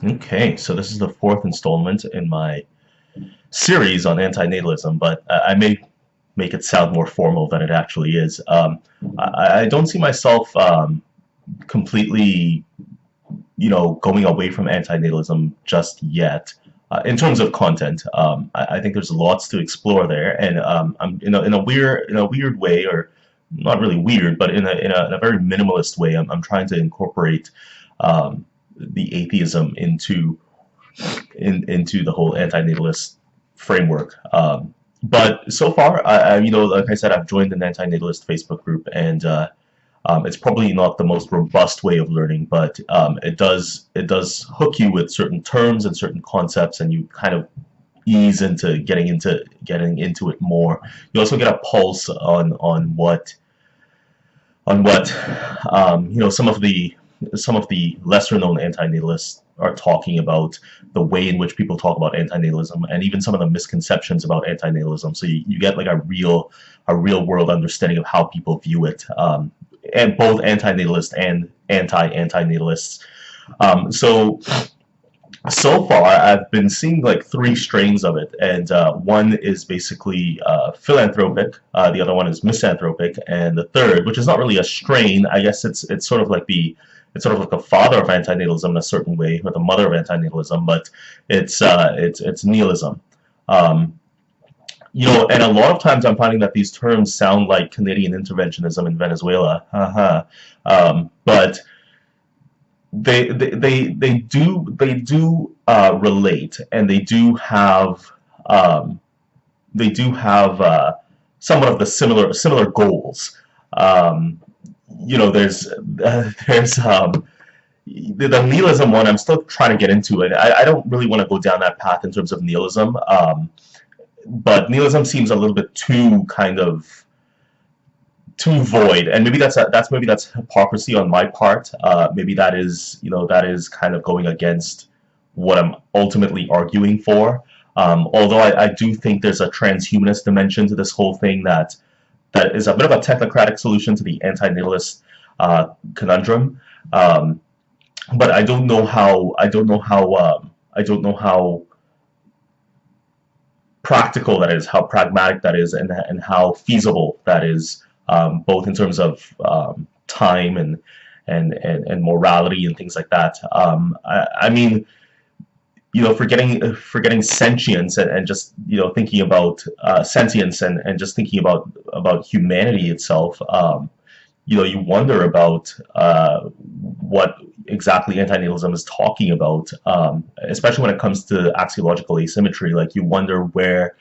Okay, so this is the fourth installment in my series on antinatalism, but I may make it sound more formal than it actually is. I don't see myself completely, going away from antinatalism just yet. In terms of content, I think there's lots to explore there, and I'm in a weird way, or not really weird, but in a very minimalist way. I'm trying to incorporate the atheism into the whole antinatalist framework. But so far, like I said, I've joined an antinatalist Facebook group, and it's probably not the most robust way of learning, but it does hook you with certain terms and certain concepts, and you kind of ease into getting into it more. You also get a pulse on what some of the lesser known antinatalists are talking about, the way in which people talk about antinatalism, and even some of the misconceptions about antinatalism. So you get like a real world understanding of how people view it, and both antinatalists and anti-antinatalists. So far, I've been seeing like three strains of it, and one is basically philanthropic, the other one is misanthropic, and the third, which is not really a strain, I guess it's sort of like the father of antinatalism in a certain way, or the mother of antinatalism, but it's nihilism. Um, and a lot of times I'm finding that these terms sound like Canadian interventionism in Venezuela, but they do relate, and they do have somewhat of the similar goals. Um, there's the nihilism one. I'm still trying to get into it. I don't really want to go down that path in terms of nihilism, but nihilism seems a little bit too void, and maybe that's hypocrisy on my part. Maybe that is kind of going against what I'm ultimately arguing for. Although I do think there's a transhumanist dimension to this whole thing that is a bit of a technocratic solution to the anti-natalist conundrum. But I don't know how practical that is, how pragmatic that is, and how feasible that is, both in terms of time and morality and things like that. I mean, forgetting sentience, and just thinking about sentience, and just thinking about humanity itself. You wonder about what exactly antinatalism is talking about, especially when it comes to axiological asymmetry. Like, you wonder where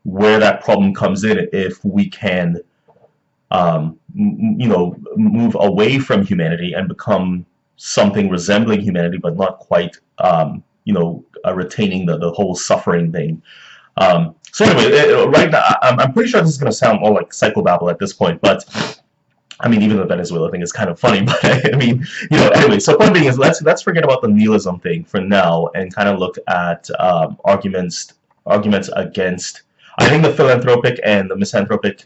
that problem comes in, if we can move away from humanity and become something resembling humanity, but not quite, retaining the whole suffering thing. So anyway, right now, I'm pretty sure this is going to sound more like psychobabble at this point, but I mean, even the Venezuela thing is kind of funny, but I mean, anyway, so point being is, let's forget about the nihilism thing for now, and kind of look at arguments against. I think the philanthropic and the misanthropic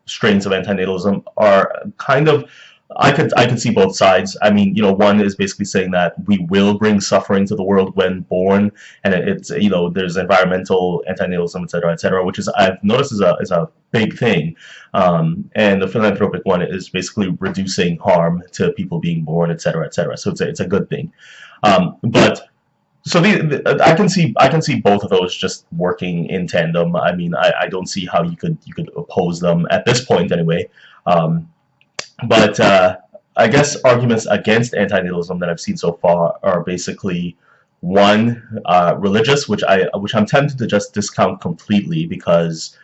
strains of antinatalism are kind of. I could see both sides. I mean, one is basically saying that we will bring suffering to the world when born, and it's there's environmental antinatalism, et cetera, which is, I've noticed, is a big thing. And the philanthropic one is basically reducing harm to people being born, et cetera, et cetera. So it's a good thing. But so I can see both of those just working in tandem. I mean, I don't see how you could oppose them at this point anyway. But I guess arguments against antinatalism that I've seen so far are basically, one, religious, which I'm tempted to just discount completely, because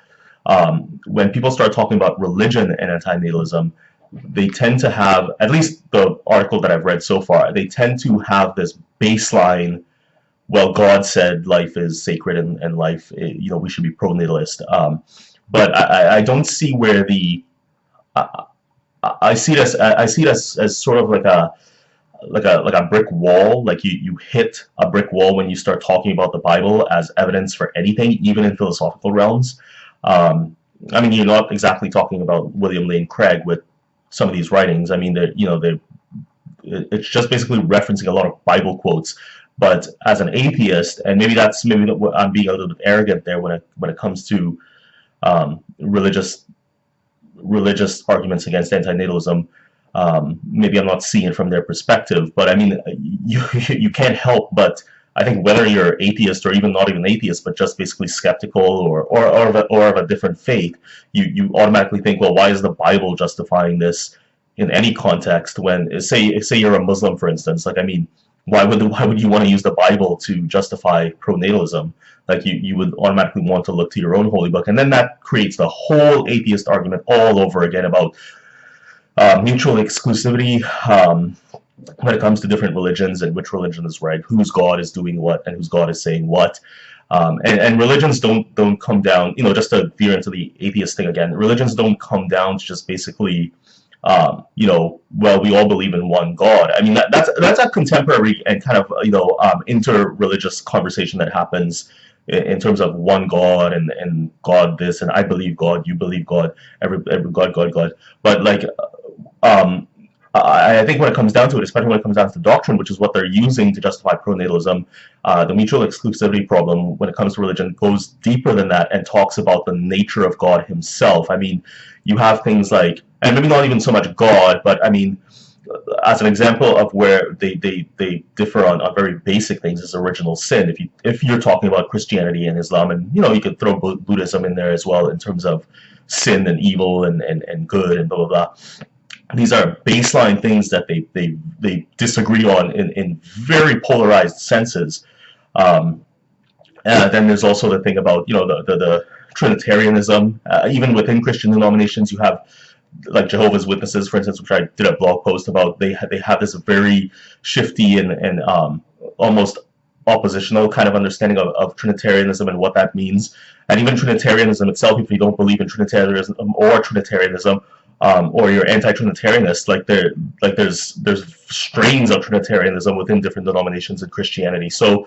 when people start talking about religion and antinatalism, they tend to have, at least the article that I've read so far, they tend to have this baseline. Well, God said life is sacred, and life, we should be pro-natalist. But I don't see where the I see it as sort of like a brick wall. Like, you hit a brick wall when you start talking about the Bible as evidence for anything, even in philosophical realms. I mean, you're not exactly talking about William Lane Craig with some of these writings. I mean, it's just basically referencing a lot of Bible quotes, But as an atheist, and maybe I'm being a little bit arrogant there when it comes to religious arguments against antinatalism. Maybe I'm not seeing it from their perspective, but I mean, you can't help but, I think, whether you're atheist or even not even atheist, but just basically skeptical or of a different faith, you automatically think, well, why is the Bible justifying this in any context? When say you're a Muslim, for instance, like, I mean, why would you want to use the Bible to justify pronatalism? Like, you would automatically want to look to your own holy book, and then that creates the whole atheist argument all over again about mutual exclusivity when it comes to different religions and which religion is right, whose God is doing what, and whose God is saying what. And religions don't come down, just to veer into the atheist thing again, religions don't come down to just basically, well, we all believe in one God. I mean, that's a contemporary and kind of, inter-religious conversation that happens in terms of one God and God this, and I believe God, you believe God, every God. But like, I think when it comes down to it, especially when it comes down to doctrine, which is what they're using to justify pronatalism, the mutual exclusivity problem when it comes to religion goes deeper than that and talks about the nature of God himself. I mean, you have things like, and maybe not even so much God, but I mean, as an example of where they differ on very basic things is original sin. If you're talking about Christianity and Islam, and you could throw Buddhism in there as well in terms of sin and evil and good and blah blah blah. These are baseline things that they disagree on in very polarized senses. And then there's also the thing about the Trinitarianism. Even within Christian denominations, you have, like, Jehovah's Witnesses, for instance, which I did a blog post about. They have this very shifty and almost oppositional kind of understanding of Trinitarianism and what that means. And even Trinitarianism itself, if you don't believe in Trinitarianism or Trinitarianism, or you're anti-Trinitarianist, there's strains of Trinitarianism within different denominations in Christianity. So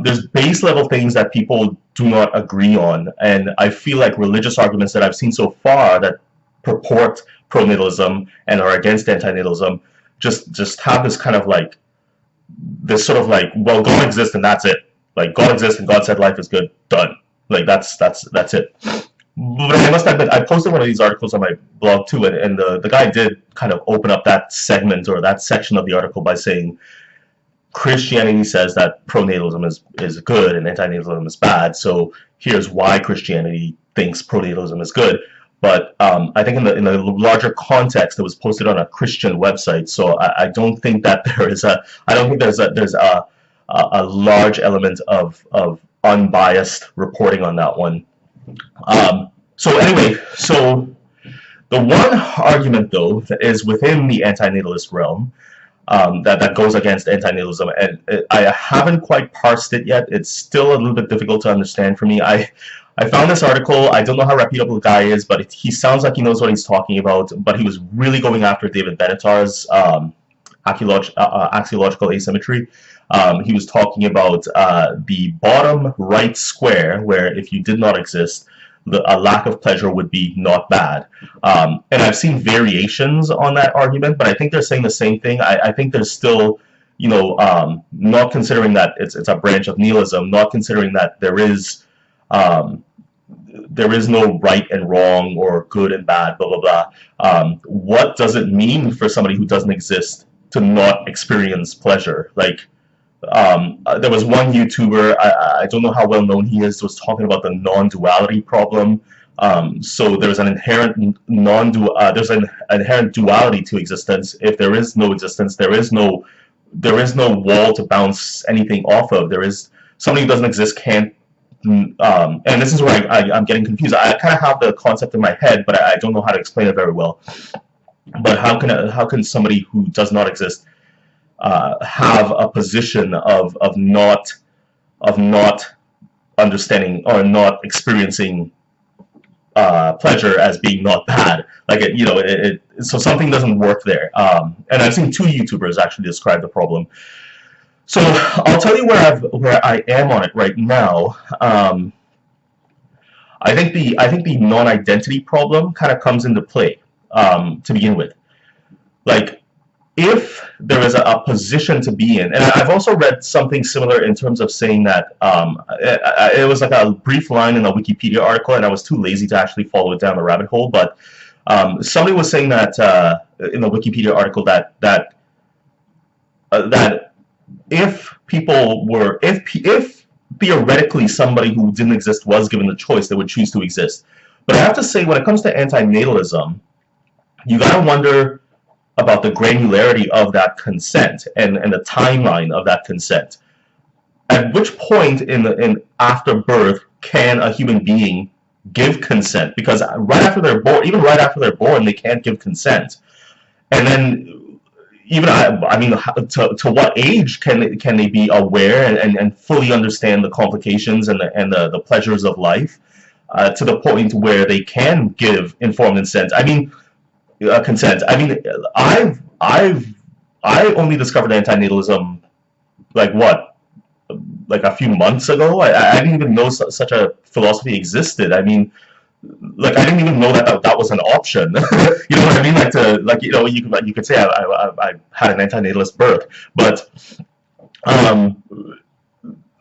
there's base level things that people do not agree on, and I feel like religious arguments that I've seen so far that purport pronatalism and are against antinatalism just have this kind of like, this sort of like, well, God exists and that's it. Like, God exists and God said life is good, done. Like, that's it. But I must admit, I posted one of these articles on my blog too, and the guy did kind of open up that segment or that section of the article by saying Christianity says that pronatalism is good and antinatalism is bad, so here's why Christianity thinks pronatalism is good. But I think in the larger context, it was posted on a Christian website, so I don't think that there's a large element of unbiased reporting on that one. So anyway, so the one argument though that is within the antinatalist realm that goes against antinatalism, and I haven't quite parsed it yet. It's still a little bit difficult to understand for me. I found this article. I don't know how reputable the guy is, but he sounds like he knows what he's talking about. But he was really going after David Benatar's axiological asymmetry. He was talking about the bottom right square, where if you did not exist, a lack of pleasure would be not bad. And I've seen variations on that argument, but I think they're saying the same thing. I think there's still, not considering that it's a branch of nihilism, not considering that there is no right and wrong or good and bad, blah, blah, blah. What does it mean for somebody who doesn't exist to not experience pleasure? Like, there was one YouTuber, I don't know how well known he is, was talking about the non-duality problem. So there's an inherent inherent duality to existence. If there is no existence, there is no wall to bounce anything off of. There is something who doesn't exist can't. And this is where I'm getting confused. I kind of have the concept in my head, but I don't know how to explain it very well. But how can somebody who does not exist have a position of not understanding or not experiencing pleasure as being not bad? Like, so something doesn't work there. And I've seen two YouTubers actually describe the problem. So I'll tell you where I am on it right now. I think the non-identity problem kind of comes into play to begin with. Like, if there is a position to be in, and I've also read something similar in terms of saying that it was like a brief line in a Wikipedia article, and I was too lazy to actually follow it down the rabbit hole. But somebody was saying that in the Wikipedia article that if people were, if theoretically somebody who didn't exist was given the choice, they would choose to exist. But I have to say, when it comes to antinatalism, you gotta wonder about the granularity of that consent and the timeline of that consent. At which point in after birth can a human being give consent? Because right after they're born, even right after they're born, they can't give consent. And then even I mean, to what age can they be aware and fully understand the complications and the pleasures of life to the point where they can give informed consent? I mean, consent. I mean, I only discovered antinatalism like what, like a few months ago. I didn't even know such a philosophy existed. I mean, like I didn't even know that was an option. You know what I mean? Like you know, you could say I had an antinatalist birth, but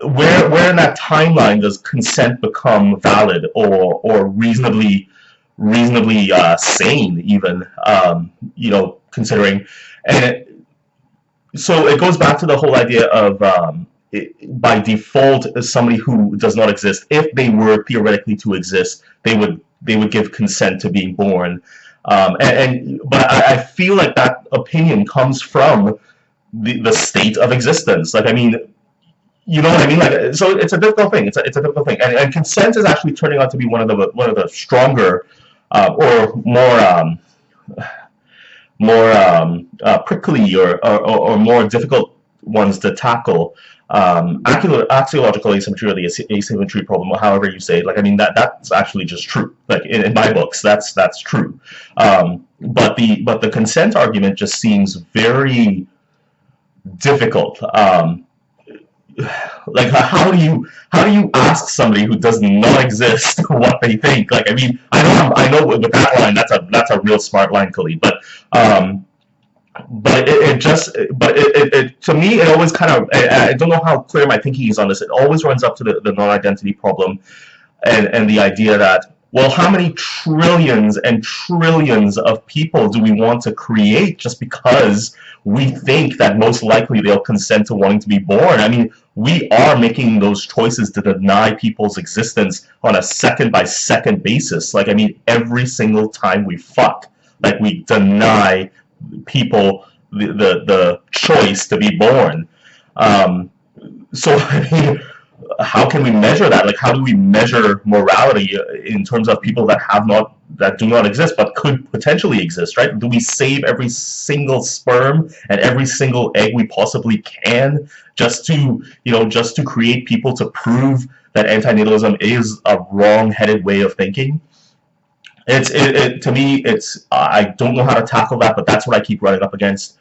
where in that timeline does consent become valid or reasonably sane even, you know, considering. And so it goes back to the whole idea of by default, somebody who does not exist, if they were theoretically to exist, they would give consent to being born. But I feel like that opinion comes from the state of existence. Like, I mean, you know what I mean? Like, so it's a difficult thing. It's a difficult thing, and consent is actually turning out to be one of the stronger or more prickly or more difficult ones to tackle. Axiological asymmetry or the asymmetry problem, or however you say it. Like, I mean, that's actually just true. Like in my books, that's true. But the consent argument just seems very difficult. Like, how do you ask somebody who does not exist what they think? Like, I mean, I know with that line, that's a real smart line, Khalid. But it to me, it always kind of, I don't know how clear my thinking is on this. It always runs up to the non-identity problem and the idea that, well, how many trillions and trillions of people do we want to create just because we think that most likely they'll consent to wanting to be born? I mean, we are making those choices to deny people's existence on a second-by-second basis. Like, I mean, every single time we fuck, like, we deny people the choice to be born. So, I mean, how can we measure that? Like, how do we measure morality in terms of people that do not exist but could potentially exist, right? Do we save every single sperm and every single egg we possibly can just to create people to prove that antinatalism is a wrong-headed way of thinking? To me, I don't know how to tackle that, but that's what I keep running up against.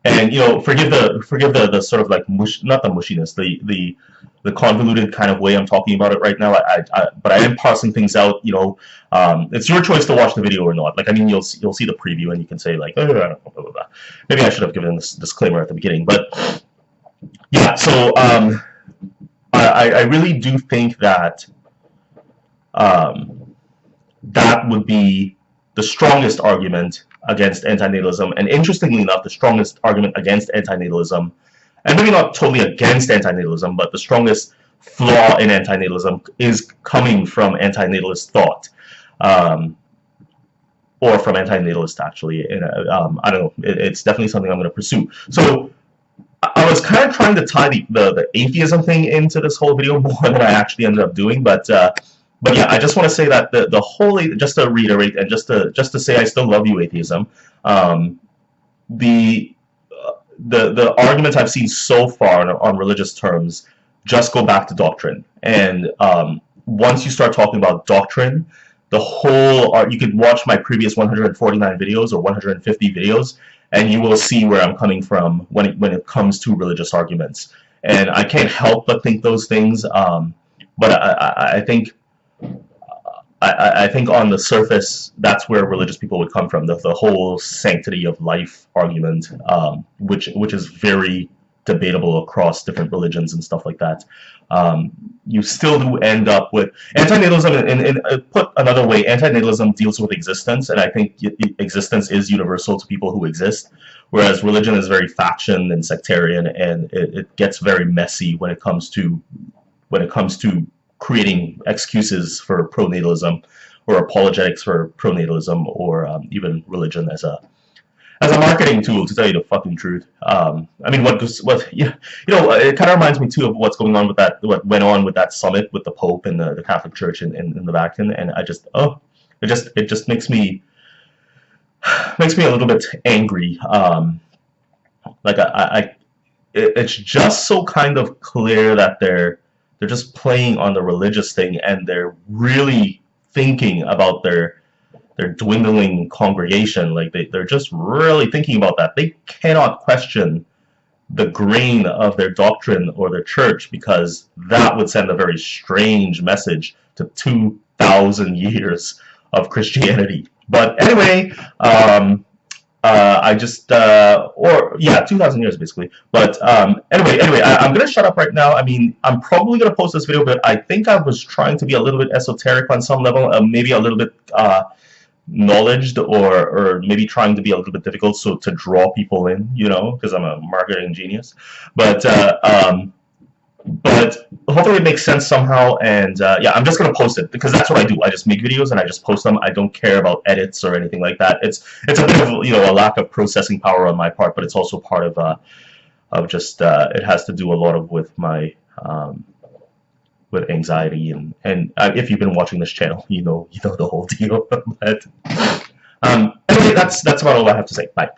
And, you know, forgive the sort of like not the mushiness, the convoluted kind of way I'm talking about it right now. But I am parsing things out. You know, it's your choice to watch the video or not. Like, I mean, you'll see the preview and you can say like, oh, blah, blah, blah. Maybe I should have given this disclaimer at the beginning. But yeah, so I really do think that that would be the strongest argument against antinatalism, and interestingly enough, the strongest argument against antinatalism, and maybe not totally against antinatalism, but the strongest flaw in antinatalism is coming from antinatalist thought, or from antinatalist actually. And I don't know. It's definitely something I'm going to pursue. So I was kind of trying to tie the atheism thing into this whole video more than I actually ended up doing, but yeah, I just want to say that the whole, just to reiterate and just to say I still love you, atheism. The arguments I've seen so far on religious terms just go back to doctrine, and once you start talking about doctrine, the whole you could watch my previous 149 videos or 150 videos, and you will see where I'm coming from when it comes to religious arguments. And I can't help but think those things, but I think I think on the surface, that's where religious people would come from, the whole sanctity of life argument, which is very debatable across different religions and stuff like that. You still do end up with antinatalism. Put another way, antinatalism deals with existence, and I think existence is universal to people who exist, whereas religion is very faction and sectarian, and it gets very messy when it comes to creating excuses for pronatalism or apologetics for pronatalism, or even religion as a marketing tool, to tell you the fucking truth. I mean, it kind of reminds me too of what's going on with what went on with that summit with the Pope and the Catholic Church in the Vatican, and it just makes me a little bit angry. Like it's just so kind of clear that they're just playing on the religious thing, and they're really thinking about their dwindling congregation. Like they're just really thinking about that. They cannot question the grain of their doctrine or their church, because that would send a very strange message to 2,000 years of Christianity. But anyway, I just 2,000 years basically. But anyway, I'm gonna shut up right now. I mean, I'm probably gonna post this video, but I think I was trying to be a little bit esoteric on some level, maybe a little bit knowledged, or maybe trying to be a little bit difficult, so to draw people in, because I'm a marketing genius. But hopefully it makes sense somehow, and yeah, I'm just gonna post it because that's what I do. I just make videos and I just post them. I don't care about edits or anything like that. It's a bit of a lack of processing power on my part, but it's also part of just it has to do a lot with my with anxiety, and if you've been watching this channel, you know the whole deal. But anyway, that's about all I have to say. Bye.